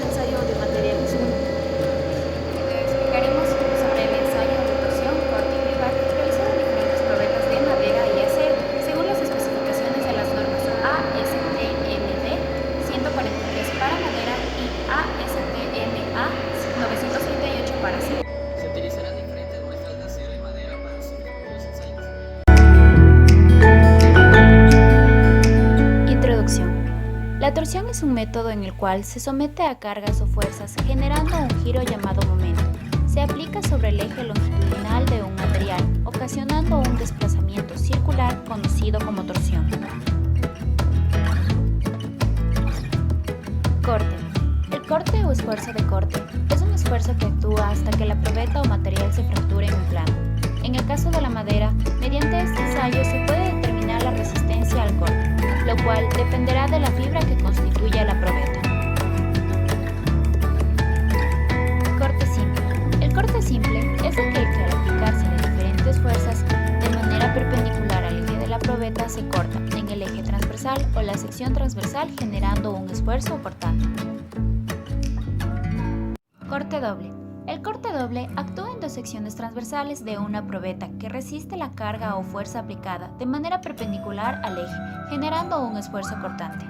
el ensayo de materiales 1. Explicaremos sobre el ensayo de torsión, corte y clivaje realizado en diferentes probetas de madera y acero, según las especificaciones de las normas ASTM-D 143 para madera y ASTM-A 938 para acero. Se utilizarán diferentes muestras de acero y madera para someter los ensayos. Introducción. La torsión es un método en el cual se somete a cargas o fuerzas generando un giro llamado momento. Se aplica sobre el eje longitudinal de un material, ocasionando un desplazamiento circular conocido como torsión. Corte. El corte o esfuerzo de corte es un esfuerzo que actúa hasta que la probeta o material se fracture en un plano. En el caso de la madera, mediante este ensayo se puede determinar la resistencia al corte, lo cual dependerá de la fibra que constituya la probeta. Corte simple. El corte simple es aquel que al aplicarse de diferentes fuerzas de manera perpendicular al eje de la probeta se corta en el eje transversal o la sección transversal generando un esfuerzo cortante. Corte doble. El corte doble actúa en dos secciones transversales de una probeta que resiste la carga o fuerza aplicada de manera perpendicular al eje, generando un esfuerzo cortante.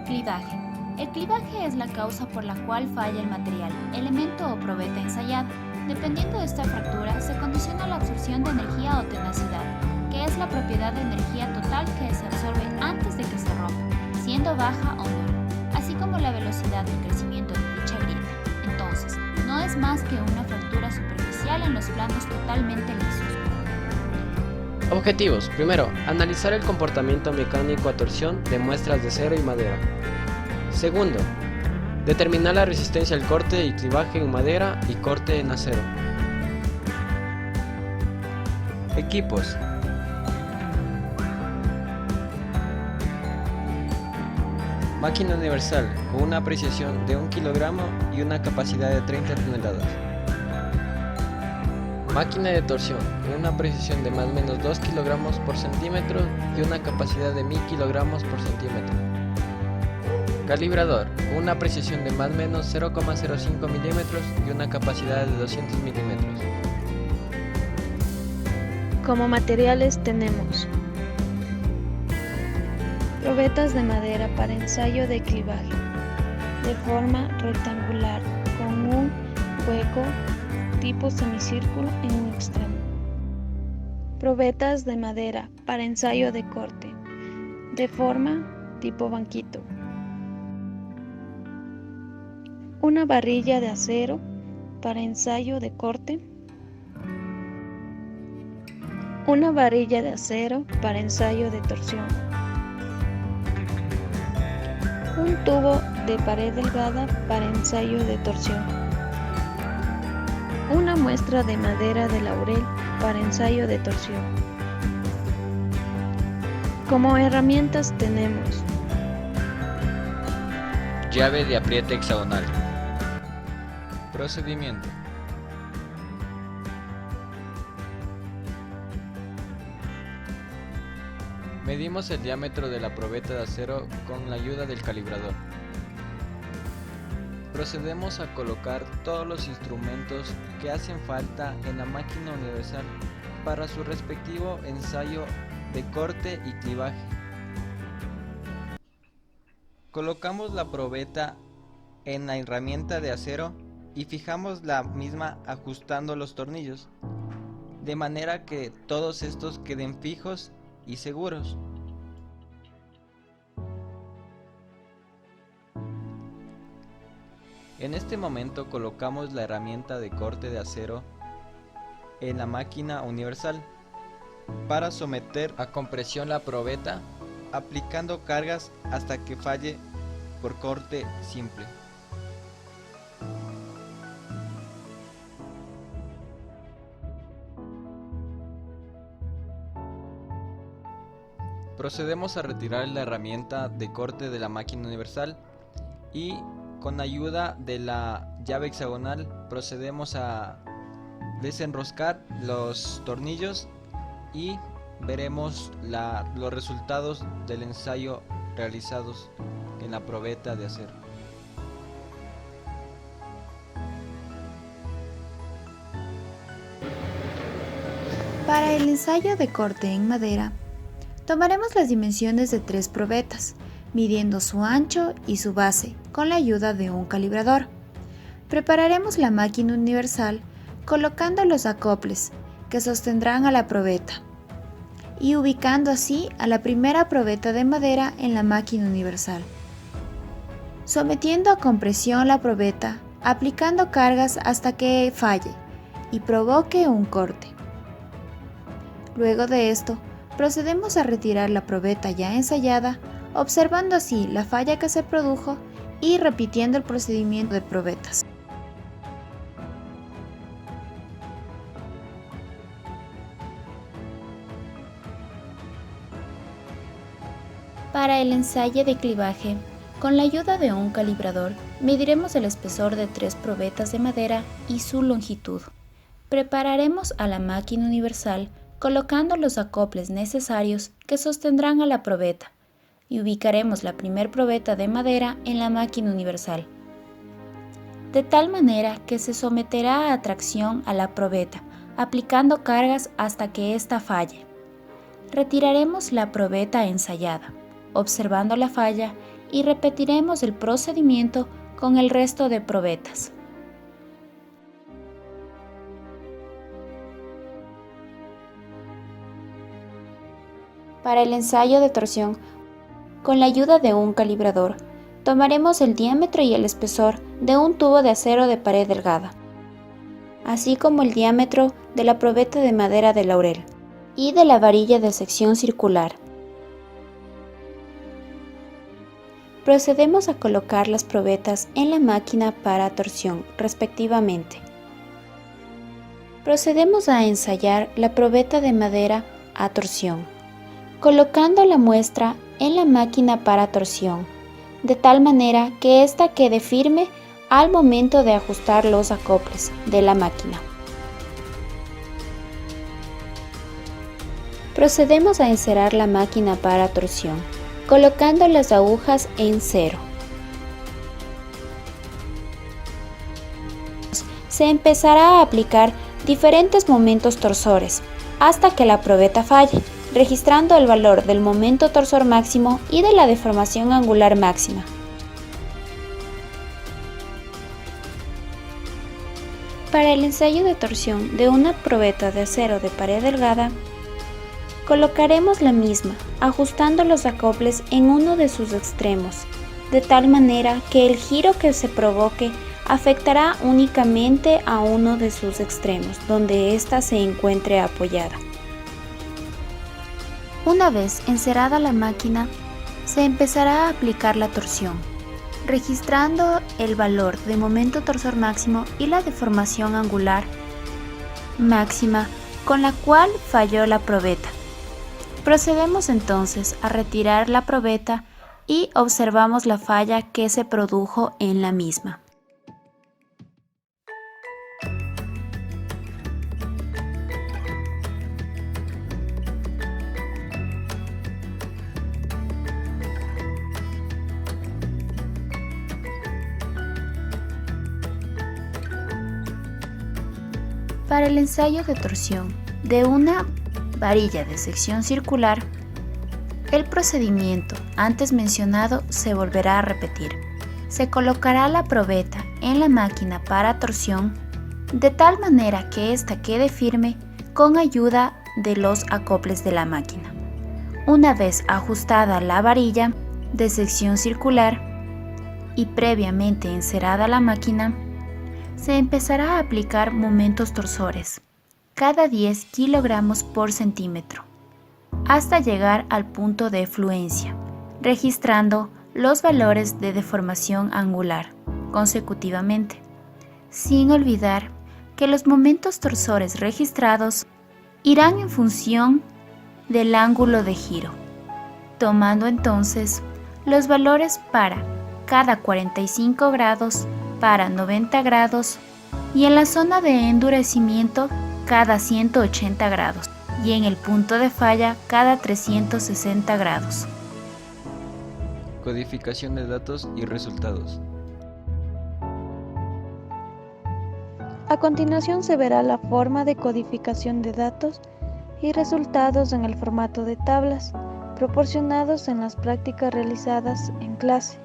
Clivaje. El clivaje es la causa por la cual falla el material, elemento o probeta ensayado. Dependiendo de esta fractura, se condiciona la absorción de energía o tenacidad, que es la propiedad de energía total que se absorbe antes de que se rompa, siendo baja o nula, así como la velocidad del crecimiento de dicha grieta. Entonces, no es más que una fractura superficial en los planos totalmente lisos. Objetivos. Primero, analizar el comportamiento mecánico a torsión de muestras de acero y madera. Segundo, determinar la resistencia al corte y clivaje en madera y corte en acero. Equipos. Máquina universal con una apreciación de 1 kilogramo y una capacidad de 30 toneladas. Máquina de torsión con una precisión de más o menos 2 kilogramos por centímetro y una capacidad de 1000 kilogramos por centímetro. Calibrador con una precisión de más o menos 0,05 milímetros y una capacidad de 200 milímetros. Como materiales tenemos probetas de madera para ensayo de clivaje, de forma rectangular, con un hueco tipo semicírculo en un extremo. Probetas de madera para ensayo de corte, de forma tipo banquito. Una varilla de acero para ensayo de corte. Una varilla de acero para ensayo de torsión. Un tubo de pared delgada para ensayo de torsión. Una muestra de madera de laurel para ensayo de torsión. Como herramientas tenemos Llave de apriete hexagonal. Procedimiento. Medimos el diámetro de la probeta de acero con la ayuda del calibrador. Procedemos a colocar todos los instrumentos que hacen falta en la máquina universal para su respectivo ensayo de corte y clivaje. Colocamos la probeta en la herramienta de acero y fijamos la misma ajustando los tornillos, de manera que todos estos queden fijos y seguros. En este momento colocamos la herramienta de corte de acero en la máquina universal para someter a compresión la probeta, aplicando cargas hasta que falle por corte simple. Procedemos a retirar la herramienta de corte de la máquina universal y con ayuda de la llave hexagonal procedemos a desenroscar los tornillos y veremos los resultados del ensayo realizados en la probeta de acero. Para el ensayo de corte en madera, tomaremos las dimensiones de 3 probetas, midiendo su ancho y su base con la ayuda de un calibrador. Prepararemos la máquina universal colocando los acoples que sostendrán a la probeta y ubicando así a la primera probeta de madera en la máquina universal. Sometiendo a compresión la probeta, aplicando cargas hasta que falle y provoque un corte. Luego de esto, procedemos a retirar la probeta ya ensayada, observando así la falla que se produjo y repitiendo el procedimiento de probetas. Para el ensayo de clivaje, con la ayuda de un calibrador, mediremos el espesor de 3 probetas de madera y su longitud. Prepararemos a la máquina universal colocando los acoples necesarios que sostendrán a la probeta y ubicaremos la primer probeta de madera en la máquina universal, de tal manera que se someterá a tracción a la probeta, aplicando cargas hasta que ésta falle. Retiraremos la probeta ensayada, observando la falla, y repetiremos el procedimiento con el resto de probetas. Para el ensayo de torsión, con la ayuda de un calibrador, tomaremos el diámetro y el espesor de un tubo de acero de pared delgada, así como el diámetro de la probeta de madera de laurel y de la varilla de sección circular. Procedemos a colocar las probetas en la máquina para torsión, respectivamente. Procedemos a ensayar la probeta de madera a torsión, colocando la muestra en la máquina para torsión, de tal manera que ésta quede firme al momento de ajustar los acoples de la máquina. Procedemos a encerar la máquina para torsión, colocando las agujas en 0. Se empezará a aplicar diferentes momentos torsores hasta que la probeta falle, registrando el valor del momento torsor máximo y de la deformación angular máxima. Para el ensayo de torsión de una probeta de acero de pared delgada, colocaremos la misma, ajustando los acoples en uno de sus extremos, de tal manera que el giro que se provoque afectará únicamente a uno de sus extremos, donde ésta se encuentre apoyada. Una vez encerada la máquina, se empezará a aplicar la torsión, registrando el valor de momento torsor máximo y la deformación angular máxima con la cual falló la probeta. Procedemos entonces a retirar la probeta y observamos la falla que se produjo en la misma. Para el ensayo de torsión de una varilla de sección circular, el procedimiento antes mencionado se volverá a repetir. Se colocará la probeta en la máquina para torsión de tal manera que ésta quede firme con ayuda de los acoples de la máquina. Una vez ajustada la varilla de sección circular y previamente encerada la máquina, se empezará a aplicar momentos torsores, cada 10 kilogramos por centímetro, hasta llegar al punto de fluencia, registrando los valores de deformación angular consecutivamente, sin olvidar que los momentos torsores registrados irán en función del ángulo de giro, tomando entonces los valores para cada 45 grados, para 90 grados y en la zona de endurecimiento cada 180 grados y en el punto de falla cada 360 grados. Codificación de datos y resultados. A continuación se verá la forma de codificación de datos y resultados en el formato de tablas, proporcionados en las prácticas realizadas en clase.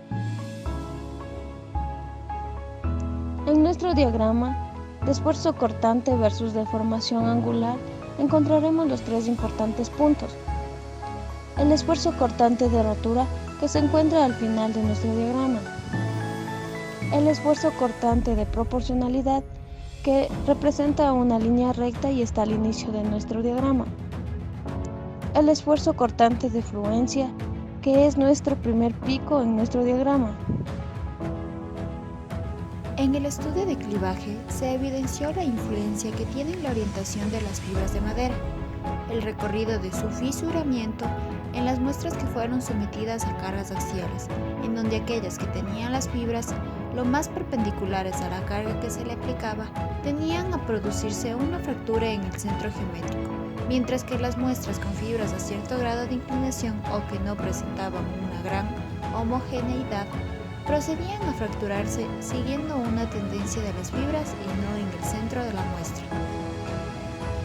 En nuestro diagrama de esfuerzo cortante versus deformación angular encontraremos los tres importantes puntos. El esfuerzo cortante de rotura que se encuentra al final de nuestro diagrama. El esfuerzo cortante de proporcionalidad que representa una línea recta y está al inicio de nuestro diagrama. El esfuerzo cortante de fluencia que es nuestro primer pico en nuestro diagrama. En el estudio de clivaje se evidenció la influencia que tiene en la orientación de las fibras de madera, el recorrido de su fisuramiento en las muestras que fueron sometidas a cargas axiales, en donde aquellas que tenían las fibras lo más perpendiculares a la carga que se le aplicaba tenían a producirse una fractura en el centro geométrico, mientras que las muestras con fibras a cierto grado de inclinación o que no presentaban una gran homogeneidad procedían a fracturarse siguiendo una tendencia de las fibras y no en el centro de la muestra.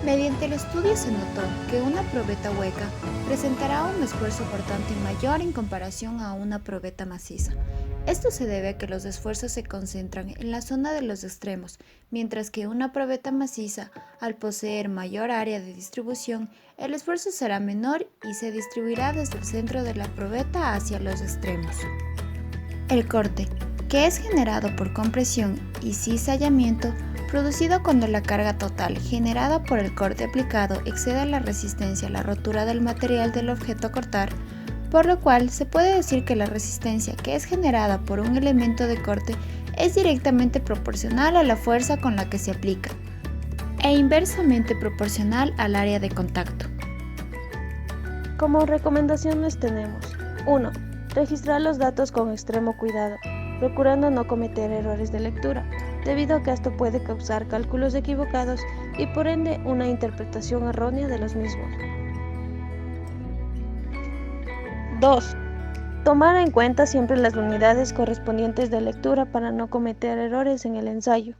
Mediante el estudio se notó que una probeta hueca presentará un esfuerzo cortante mayor en comparación a una probeta maciza. Esto se debe a que los esfuerzos se concentran en la zona de los extremos, mientras que una probeta maciza, al poseer mayor área de distribución, el esfuerzo será menor y se distribuirá desde el centro de la probeta hacia los extremos. El corte, que es generado por compresión y cizallamiento, producido cuando la carga total generada por el corte aplicado excede la resistencia a la rotura del material del objeto a cortar, por lo cual se puede decir que la resistencia que es generada por un elemento de corte es directamente proporcional a la fuerza con la que se aplica, e inversamente proporcional al área de contacto. Como recomendaciones tenemos: 1. Registrar los datos con extremo cuidado, procurando no cometer errores de lectura, debido a que esto puede causar cálculos equivocados y por ende una interpretación errónea de los mismos. 2. Tomar en cuenta siempre las unidades correspondientes de lectura para no cometer errores en el ensayo.